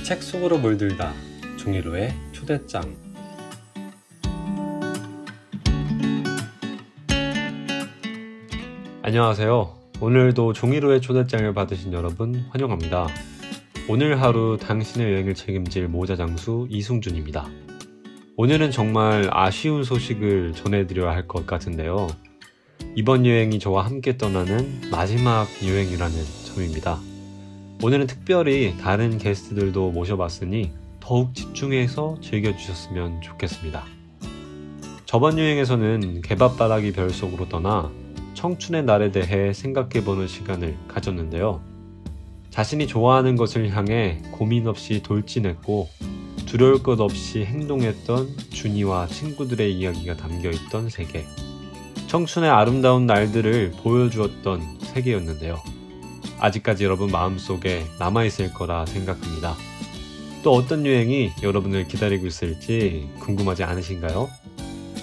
책 속으로 물들다 종이로의 초대장. 안녕하세요. 오늘도 종이로의 초대장을 받으신 여러분 환영합니다. 오늘 하루 당신의 여행을 책임질 모자장수 이승준입니다. 오늘은 정말 아쉬운 소식을 전해드려야 할 것 같은데요. 이번 여행이 저와 함께 떠나는 마지막 여행이라는 점입니다. 오늘은 특별히 다른 게스트들도 모셔봤으니 더욱 집중해서 즐겨주셨으면 좋겠습니다. 저번 여행에서는 개밥바라기 별 속으로 떠나 청춘의 날에 대해 생각해보는 시간을 가졌는데요. 자신이 좋아하는 것을 향해 고민 없이 돌진했고 두려울 것 없이 행동했던 준이와 친구들의 이야기가 담겨있던 세계, 청춘의 아름다운 날들을 보여주었던 세계였는데요. 아직까지 여러분 마음속에 남아있을 거라 생각합니다. 또 어떤 여행이 여러분을 기다리고 있을지 궁금하지 않으신가요?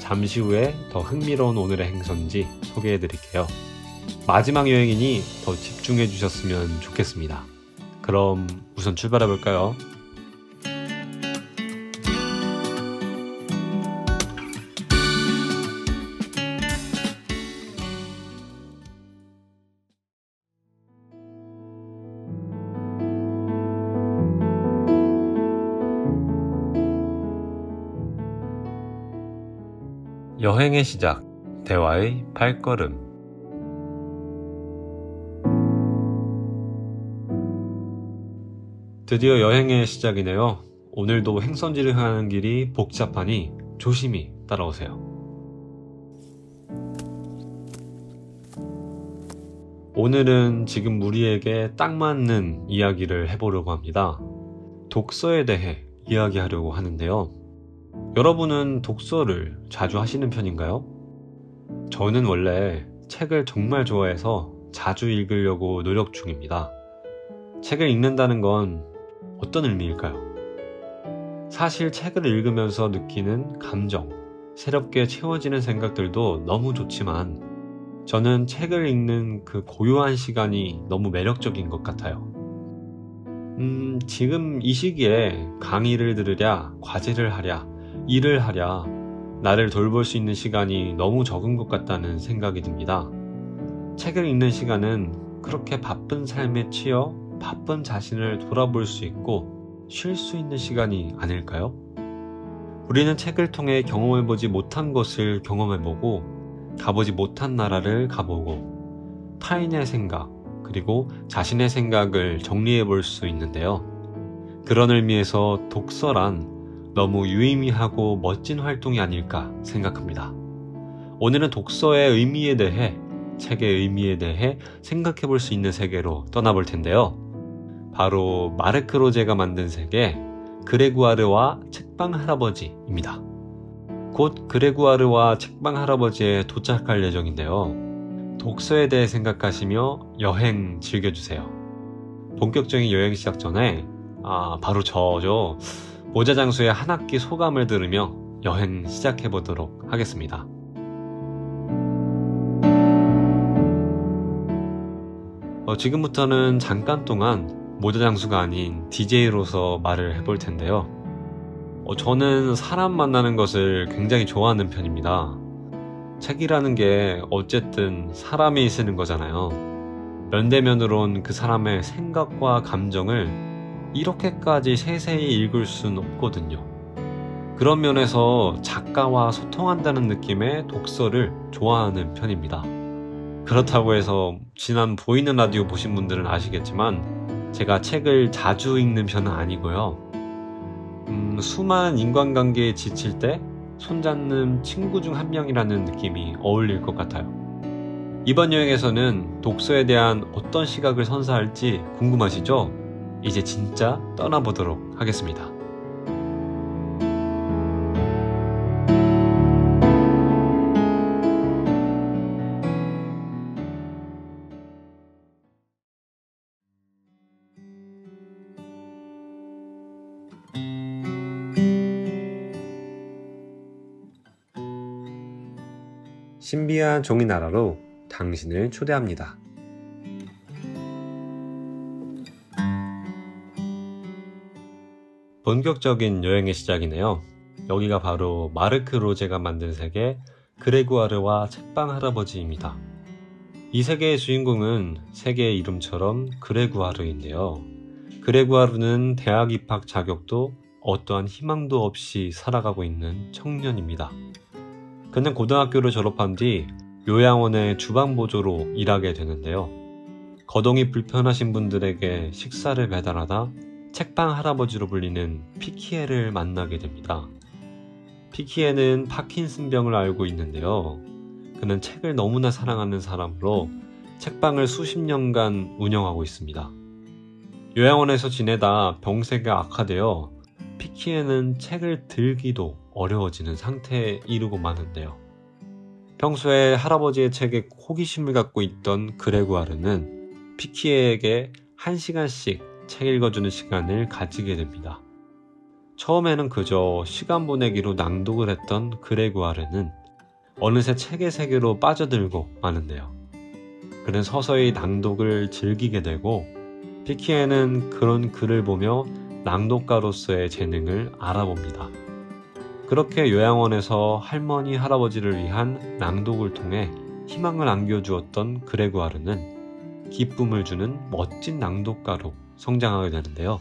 잠시 후에 더 흥미로운 오늘의 행선지 소개해드릴게요. 마지막 여행이니 더 집중해 주셨으면 좋겠습니다. 그럼 우선 출발해 볼까요? 여행의 시작, 대화의 발걸음. 드디어 여행의 시작이네요. 오늘도 행선지를 가는 길이 복잡하니 조심히 따라오세요. 오늘은 지금 우리에게 딱 맞는 이야기를 해보려고 합니다. 독서에 대해 이야기하려고 하는데요. 여러분은 독서를 자주 하시는 편인가요? 저는 원래 책을 정말 좋아해서 자주 읽으려고 노력 중입니다. 책을 읽는다는 건 어떤 의미일까요? 사실 책을 읽으면서 느끼는 감정, 새롭게 채워지는 생각들도 너무 좋지만 저는 책을 읽는 그 고요한 시간이 너무 매력적인 것 같아요. 지금 이 시기에 강의를 들으랴, 과제를 하랴, 일을 하랴, 나를 돌볼 수 있는 시간이 너무 적은 것 같다는 생각이 듭니다. 책을 읽는 시간은 그렇게 바쁜 삶에 치여 바쁜 자신을 돌아볼 수 있고 쉴 수 있는 시간이 아닐까요? 우리는 책을 통해 경험해보지 못한 것을 경험해보고 가보지 못한 나라를 가보고 타인의 생각, 그리고 자신의 생각을 정리해볼 수 있는데요. 그런 의미에서 독서란 너무 유의미하고 멋진 활동이 아닐까 생각합니다. 오늘은 독서의 의미에 대해, 책의 의미에 대해 생각해 볼 수 있는 세계로 떠나볼 텐데요. 바로 마르크 로제가 만든 세계, 그레구아르와 책방 할아버지입니다. 곧 그레구아르와 책방 할아버지에 도착할 예정인데요. 독서에 대해 생각하시며 여행 즐겨주세요. 본격적인 여행 시작 전에 바로 저죠. 모자장수의 한 학기 소감을 들으며 여행 시작해보도록 하겠습니다. 지금부터는 잠깐 동안 모자장수가 아닌 DJ로서 말을 해볼 텐데요. 저는 사람 만나는 것을 굉장히 좋아하는 편입니다. 책이라는 게 어쨌든 사람이 쓰는 거잖아요. 면대면으로 온 그 사람의 생각과 감정을 이렇게까지 세세히 읽을 순 없거든요. 그런 면에서 작가와 소통한다는 느낌의 독서를 좋아하는 편입니다. 그렇다고 해서 지난 보이는 라디오 보신 분들은 아시겠지만 제가 책을 자주 읽는 편은 아니고요. 수많은 인간관계에 지칠 때 손잡는 친구 중 한 명이라는 느낌이 어울릴 것 같아요. 이번 여행에서는 독서에 대한 어떤 시각을 선사할지 궁금하시죠? 이제 진짜 떠나보도록 하겠습니다. 신비한 종이 나라로 당신을 초대합니다. 본격적인 여행의 시작이네요. 여기가 바로 마르크 로제가 만든 세계 그레구아르와 책방 할아버지입니다. 이 세계의 주인공은 세계의 이름처럼 그레구아르인데요. 그레구아르는 대학 입학 자격도 어떠한 희망도 없이 살아가고 있는 청년입니다. 그는 고등학교를 졸업한 뒤 요양원의 주방보조로 일하게 되는데요. 거동이 불편하신 분들에게 식사를 배달하다 책방 할아버지로 불리는 피키에를 만나게 됩니다. 피키에는 파킨슨병을 앓고 있는데요. 그는 책을 너무나 사랑하는 사람으로 책방을 수십 년간 운영하고 있습니다. 요양원에서 지내다 병세가 악화되어 피키에는 책을 들기도 어려워지는 상태에 이르고 마는데요. 평소에 할아버지의 책에 호기심을 갖고 있던 그레구아르는 피키에에게 1시간씩 책 읽어주는 시간을 가지게 됩니다. 처음에는 그저 시간 보내기로 낭독을 했던 그레구아르는 어느새 책의 세계로 빠져들고 마는데요. 그는 서서히 낭독을 즐기게 되고 피키에는 그런 글을 보며 낭독가로서의 재능을 알아봅니다. 그렇게 요양원에서 할머니, 할아버지를 위한 낭독을 통해 희망을 안겨주었던 그레구아르는 기쁨을 주는 멋진 낭독가로 성장하게 되는데요.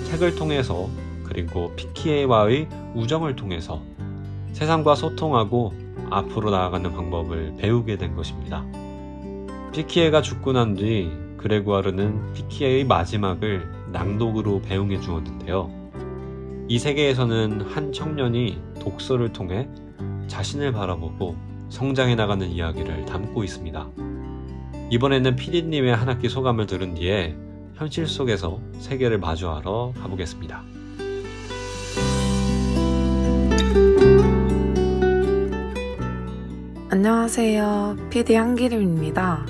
책을 통해서 그리고 피키에와의 우정을 통해서 세상과 소통하고 앞으로 나아가는 방법을 배우게 된 것입니다. 피키에가 죽고 난 뒤 그레구아르는 피키에의 마지막을 낭독으로 배웅해 주었는데요. 이 세계에서는 한 청년이 독서를 통해 자신을 바라보고 성장해 나가는 이야기를 담고 있습니다. 이번에는 PD님의 한 학기 소감을 들은 뒤에 현실 속에서 세계를 마주하러 가보겠습니다. 안녕하세요. PD 한기림입니다.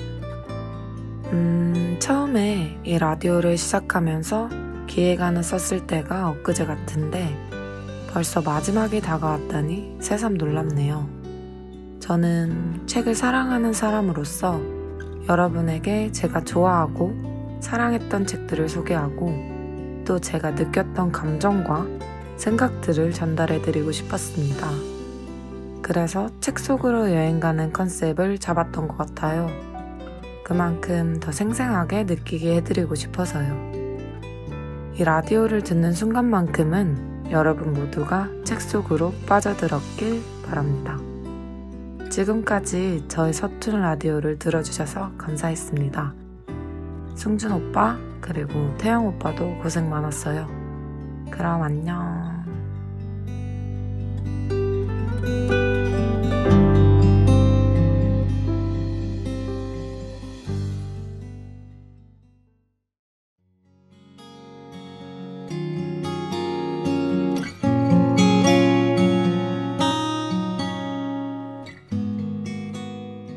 처음에 이 라디오를 시작하면서 기획안을 썼을 때가 엊그제 같은데 벌써 마지막이 다가왔다니 새삼 놀랍네요. 저는 책을 사랑하는 사람으로서 여러분에게 제가 좋아하고 사랑했던 책들을 소개하고 또 제가 느꼈던 감정과 생각들을 전달해드리고 싶었습니다. 그래서 책 속으로 여행가는 컨셉을 잡았던 것 같아요. 그만큼 더 생생하게 느끼게 해드리고 싶어서요. 이 라디오를 듣는 순간만큼은 여러분 모두가 책 속으로 빠져들었길 바랍니다. 지금까지 저의 서툰 라디오를 들어주셔서 감사했습니다. 승준 오빠 그리고 태영 오빠도 고생 많았어요. 그럼 안녕.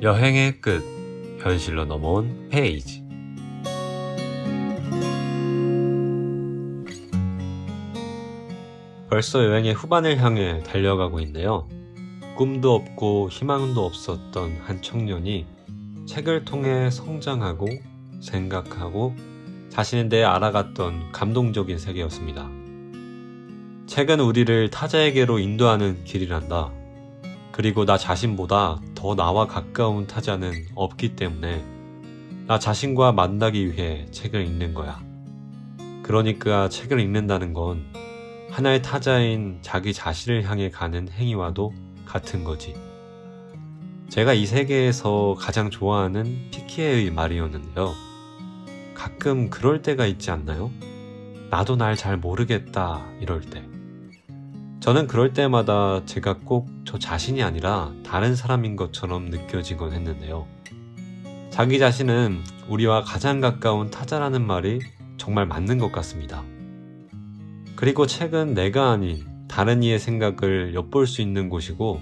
여행의 끝, 현실로 넘어온 페이지. 벌써 여행의 후반을 향해 달려가고 있네요. 꿈도 없고 희망도 없었던 한 청년이 책을 통해 성장하고 생각하고 자신에 대해 알아갔던 감동적인 세계였습니다. 책은 우리를 타자에게로 인도하는 길이란다. 그리고 나 자신보다 더 나와 가까운 타자는 없기 때문에 나 자신과 만나기 위해 책을 읽는 거야. 그러니까 책을 읽는다는 건 하나의 타자인 자기 자신을 향해 가는 행위와도 같은 거지. 제가 이 세계에서 가장 좋아하는 피키에의 말이었는데요. 가끔 그럴 때가 있지 않나요? 나도 날 잘 모르겠다 이럴 때. 저는 그럴 때마다 제가 꼭 저 자신이 아니라 다른 사람인 것처럼 느껴지곤 했는데요. 자기 자신은 우리와 가장 가까운 타자라는 말이 정말 맞는 것 같습니다. 그리고 책은 내가 아닌 다른 이의 생각을 엿볼 수 있는 곳이고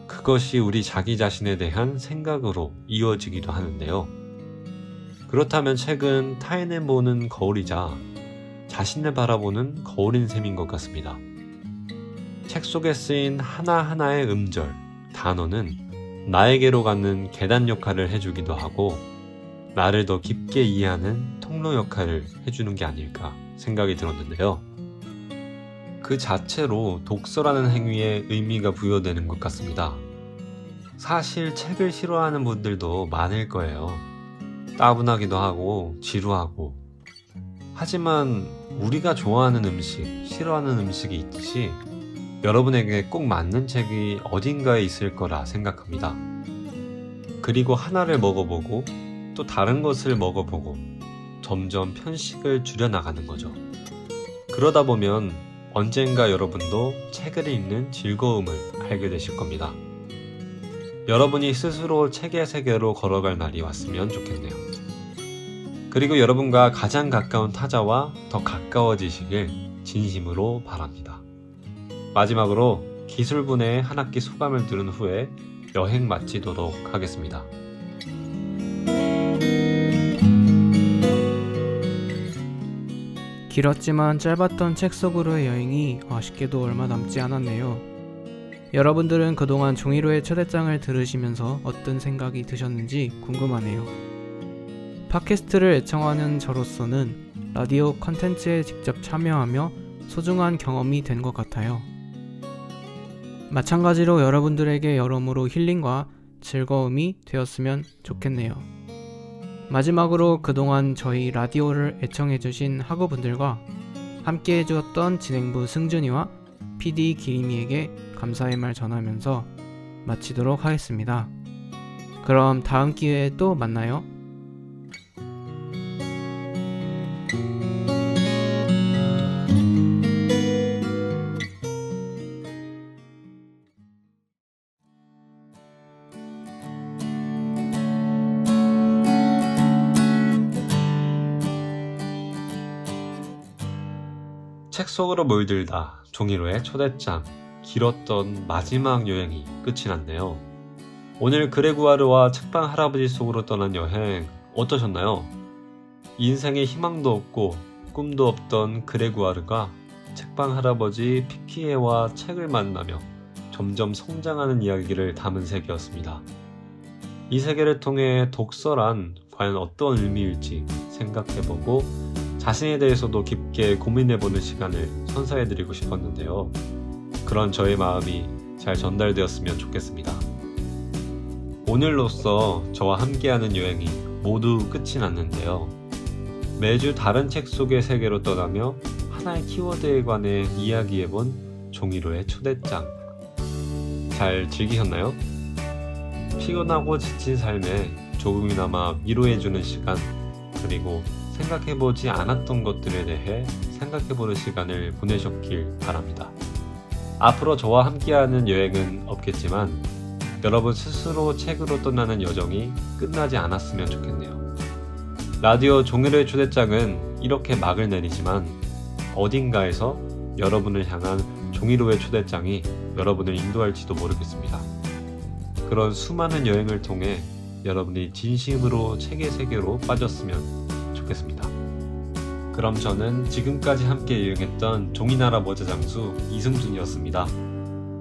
그것이 우리 자기 자신에 대한 생각으로 이어지기도 하는데요. 그렇다면 책은 타인을 보는 거울이자 자신을 바라보는 거울인 셈인 것 같습니다. 책 속에 쓰인 하나하나의 음절, 단어는 나에게로 가는 계단 역할을 해주기도 하고 나를 더 깊게 이해하는 통로 역할을 해주는 게 아닐까 생각이 들었는데요. 그 자체로 독서라는 행위에 의미가 부여되는 것 같습니다. 사실 책을 싫어하는 분들도 많을 거예요. 따분하기도 하고 지루하고. 하지만 우리가 좋아하는 음식, 싫어하는 음식이 있듯이 여러분에게 꼭 맞는 책이 어딘가에 있을 거라 생각합니다. 그리고 하나를 먹어보고 또 다른 것을 먹어보고 점점 편식을 줄여나가는 거죠. 그러다 보면 언젠가 여러분도 책을 읽는 즐거움을 알게 되실 겁니다. 여러분이 스스로 책의 세계로 걸어갈 날이 왔으면 좋겠네요. 그리고 여러분과 가장 가까운 타자와 더 가까워지시길 진심으로 바랍니다. 마지막으로 기술분의 한 학기 소감을 들은 후에 여행 마치도록 하겠습니다. 길었지만 짧았던 책 속으로의 여행이 아쉽게도 얼마 남지 않았네요. 여러분들은 그동안 종이로의 초대장을 들으시면서 어떤 생각이 드셨는지 궁금하네요. 팟캐스트를 애청하는 저로서는 라디오 컨텐츠에 직접 참여하며 소중한 경험이 된 것 같아요. 마찬가지로 여러분들에게 여러모로 힐링과 즐거움이 되었으면 좋겠네요. 마지막으로 그동안 저희 라디오를 애청해주신 학우분들과 함께 해주었던 진행부 승준이와 PD 기림이에게 감사의 말 전하면서 마치도록 하겠습니다. 그럼 다음 기회에 또 만나요. 책 속으로 물들다 종이로의 초대장, 길었던 마지막 여행이 끝이 났네요. 오늘 그레구아르와 책방 할아버지 속으로 떠난 여행 어떠셨나요? 인생에 희망도 없고 꿈도 없던 그레구아르가 책방 할아버지 피키에와 책을 만나며 점점 성장하는 이야기를 담은 세계였습니다. 이 세계를 통해 독서란 과연 어떤 의미일지 생각해보고 자신에 대해서도 깊게 고민해보는 시간을 선사해드리고 싶었는데요. 그런 저의 마음이 잘 전달되었으면 좋겠습니다. 오늘로써 저와 함께하는 여행이 모두 끝이 났는데요. 매주 다른 책 속의 세계로 떠나며 하나의 키워드에 관해 이야기해본 종이로의 초대장. 잘 즐기셨나요? 피곤하고 지친 삶에 조금이나마 위로해주는 시간, 그리고 생각해보지 않았던 것들에 대해 생각해보는 시간을 보내셨길 바랍니다. 앞으로 저와 함께하는 여행은 없겠지만 여러분 스스로 책으로 떠나는 여정이 끝나지 않았으면 좋겠네요. 라디오 종이로의 초대장은 이렇게 막을 내리지만 어딘가에서 여러분을 향한 종이로의 초대장이 여러분을 인도할지도 모르겠습니다. 그런 수많은 여행을 통해 여러분이 진심으로 책의 세계로 빠졌으면 좋겠습니다. 그럼 저는 지금까지 함께 여행했던 종이나라 모자장수 이승준이었습니다.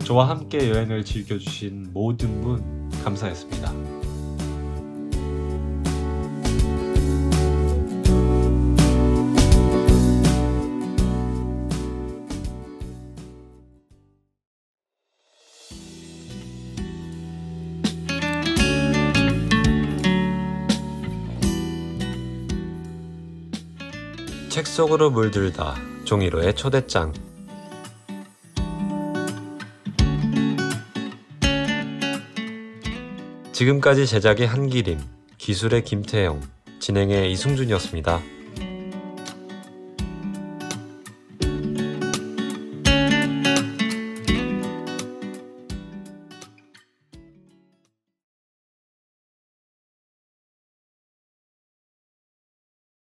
저와 함께 여행을 즐겨주신 모든 분 감사했습니다. 책 속으로 물들다 종이로의 초대장. 지금까지 제작의 한기림, 기술의 김태영, 진행의 이승준이었습니다.